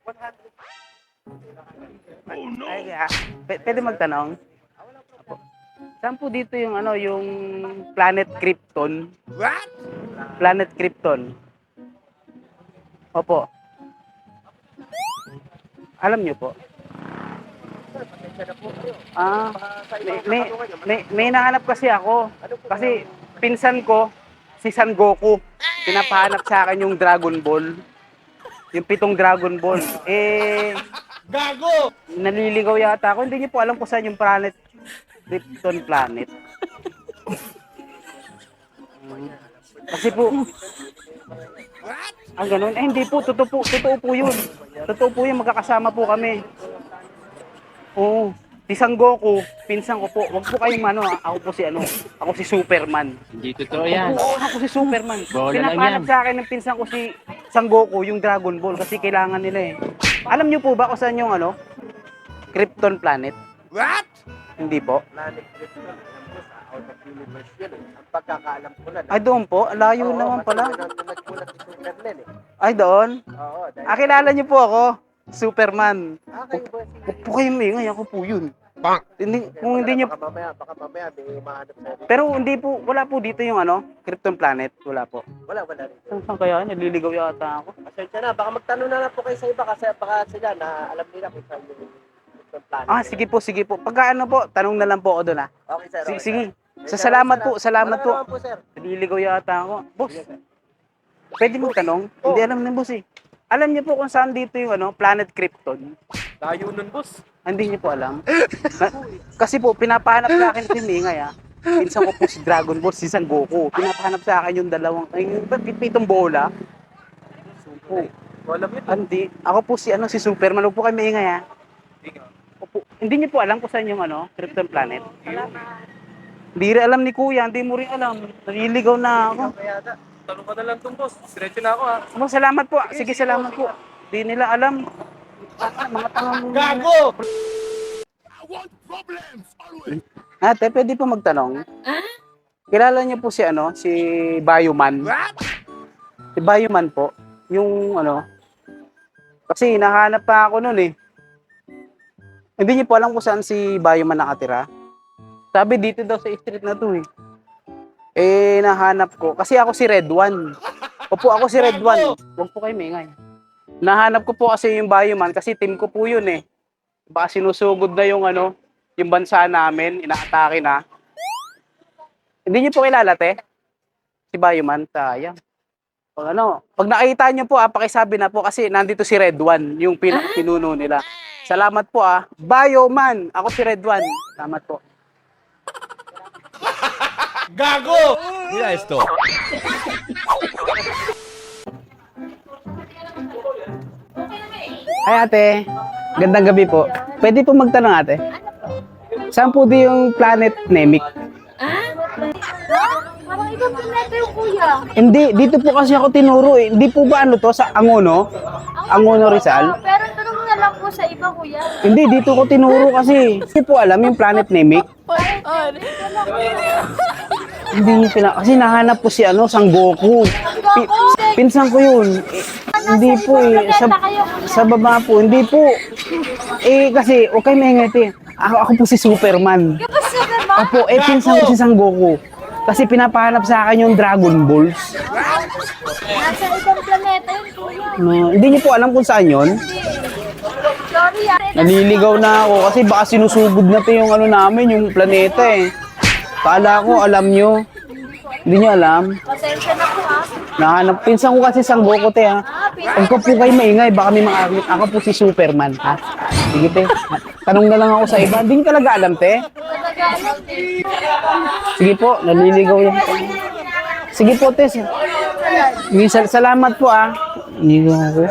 Oh no! Ay, pwede magtanong? Apo. Saan po dito yung ano, yung Planet Krypton? What? Planet Krypton. Opo. Alam niyo po? Ah, may nahanap kasi ako. Kasi pinsan ko, si San Goku. Pinapahanap sa akin yung Dragon Ball. Yung 7 Dragon Ball. Gago! Naliligaw yata ako. Hindi niyo po alam kung saan yung planet, Krypton planet. Kasi po, ang ganun. Hindi po, totoo po yun. Totoo po yun, magkakasama po kami. Oo. Si San Goku, pinsan ko po. Wag po kayong ako po si ako si Superman. Hindi totoo yan. Oo, ako si Superman. Bola lang Pinapahanap yan. sa akin ng pinsan ko si San Goku, yung Dragon Ball, kasi kailangan nila eh. Alam niyo po ba kung saan yung Krypton planet? What? Hindi po. Planet Krypton, alam mo, sa out of universe yun eh. Ang pagkakaalam ko lang. Ay, doon po. Layo Oo, naman pala. kasi nagmulat si Superman eh. Ay, doon. Oo, dahil... Kilala niyo po ako. Superman. kayo ba si... Huwag po kayong maingay, ako po yun. Kung hindi niyo... Baka mamaya, may mahanap sa'yo. Pero hindi po, wala po dito yung Krypton planet. Wala po. Wala rin. Saan kaya? Naliligaw yata ako. Pasensya na, baka magtanong na lang po kayo sa iba kasi baka sila na alam nila kung saan yung planet. Sige po. Pagka po, tanong na lang po ako doon Okay, sir. Okay, Sige. sir. Salamat po. Wala naman po, sir. Naliligaw yata ako. Boss, pwede mo tanong? Hindi alam ng boss eh. Alam niyo po kung saan dito yung planet Krypton? Layo nun, boss. Hindi niyo po alam? Kasi po, pinapahanap sa akin si Mingay Pinsan ko po si Dragon Ball, si San Goku. Pinapahanap sa akin yung yung pitong bola. Opo. Alam yun. Hindi. Ako po si Superman. Huwag po kayo maingay Opo. Hindi niyo po alam kung saan yung Krypton planet? Hindi rin alam ni Kuya, hindi mo rin alam. Naliligaw na ako. Tanong ka na lang itong boss. Diretso na ako ha. Salamat po. Sige, salamat po. Hindi nila alam. Mga tanong. Gago! I want problems always! Ate, pwede po magtanong? Kilala niyo po si si Bioman? What? Si Bioman po. Yung kasi hinahanap pa ako noon eh. Hindi niyo po alam kung saan si Bioman nakatira? Sabi dito daw sa street na to eh. Nahanap ko. Kasi ako si Red One. Opo, ako si Red One. Huwag po kayo maingay. Nahanap ko po kasi yung Bioman kasi team ko po yun eh. Baka sinusugod na yung yung bansa namin, inaatake na. Hindi niyo po kilala, te? Si Bioman, sayang. Pag nakita niyo po, pakisabi na po kasi nandito si Red One, yung pinuno nila. Salamat po Bioman, ako si Red One. Salamat po. Gago! Mira esto. Ay ate, gandang gabi po. Pwede po magtanong ate? Saan po di yung planet Namek? Parang ibang planeta yung kuya. Hindi, dito po kasi ako tinuro eh. Hindi po ba to sa Angono? Angono Rizal? Pero tanong mo na lang po sa iba kuya. Hindi, dito ko tinuro kasi. Hindi po alam yung planet Namek. Hindi niyo kasi nahanap po si Sang Goku. Pinsan ko yun. Hindi po eh. Sa baba po, hindi po. Kasi, okay maingay ako po si Superman. Kapag Superman, Opo, pinsan ko si Sang Goku. Kasi pinapahanap sa akin yung Dragon Balls. nasa ibang planeta yun kuya. Hindi niyo po alam kung saan yun? Sorry Naliligaw na ako kasi baka sinusugod na yung namin, yung planeta eh. Kala ko, alam nyo. Hindi nyo alam. Pasensya na po Nahanap. Pinsan ko kasi Sang Goku Huwag ko po kayo maingay, baka may makakit. Ako po si Superman, ha? Sige, te. Tanong na lang ako sa iba. Hindi nyo talaga alam, te. Sige po, naliligaw yan. Sige po, te. Salamat po, Naliligaw ako.